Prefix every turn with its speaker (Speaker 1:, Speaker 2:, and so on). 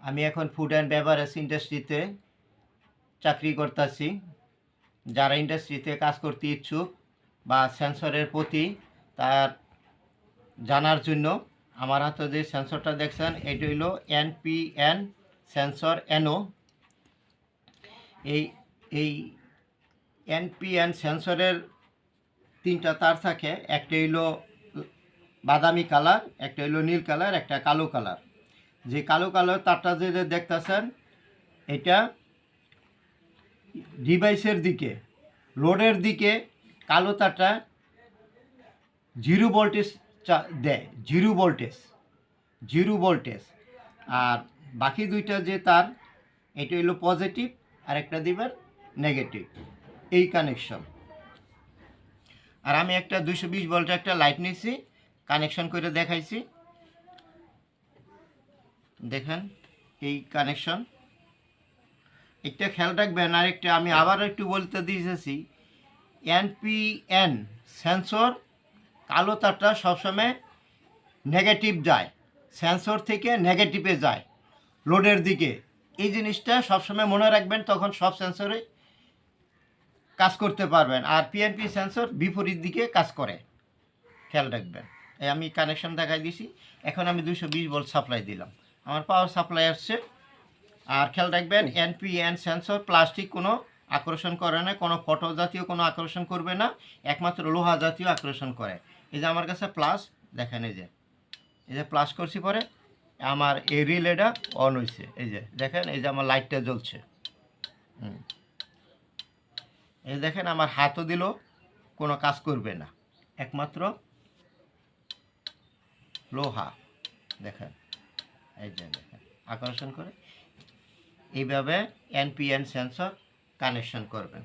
Speaker 1: আমি এখন food and beverage ইন্ডাস্ট্রিতে চাকরি করতেছি। যারা ইন্ডাস্ট্রিতে কাজ করতে ইচ্ছুক বা সেন্সরের প্রতি তার জানার জন্য আমার হাতে যে সেন্সরটা দেখছেন এটি হলো NPN সেন্সর NO। এই NPN সেন্সরের তিনটা তার থাকে, একটা হইলো বাদামি কালার, একটা হইলো নীল কালার, একটা কালো কালার। যে কালো কালার তারটা যে দেখতেছেন এটা ডিভাইসের দিকে, লোডের দিকে কালো তারটা 0 ভোল্টেজ দেয়, 0 ভোল্টেজ। আর বাকি দুইটা যে তার এটা হইলো পজিটিভ আর একটা দিবেন নেগেটিভ, এই কানেকশন। আর আমি একটা 220 ভোল্টের একটা লাইট নিয়েছি, কানেকশন করে দেখাইছি, দেখেন এই কানেকশন। একটা খেয়াল রাখবেন, আরেকটা আমি আবার একটু বলতে দিয়েছি, NPN সেন্সর কালো তারটা সবসময় নেগেটিভ যায়, সেন্সর থেকে নেগেটিভে যায় লোডের দিকে। এই জিনিসটা সবসময় মনে রাখবেন, তখন সব সেন্সরে কাজ করতে পারবেন। আর PNP সেন্সর বিপরীত দিকে কাজ করে, খেয়াল রাখবেন। এই আমি কানেকশন দেখাই দিছি। এখন আমি 220 ভোল্ট সাপ্লাই দিলাম, আমার পাওয়ার সাপ্লাই আসছে। আর খেয়াল রাখবেন NPN সেন্সর প্লাস্টিক কোনো আকর্ষণ করে না, কোনো ফটো জাতীয় কোনো আকর্ষণ করবে না, একমাত্র লোহা জাতীয় আকর্ষণ করে। এই যে আমার কাছে প্লাস, দেখেন এই যে প্লাস করছি, পরে আমার এই রিলেটা অন হয়েছে, এই যে দেখেন, এই যে আমার লাইটটা জ্বলছে। এই দেখেন আমার হাতও দিল কোনো কাজ করবে না, একমাত্র লোহা। দেখেন এই যে দেখেন আকর্ষণ করে। এইভাবে NPN সেন্সর কানেকশন করবেন।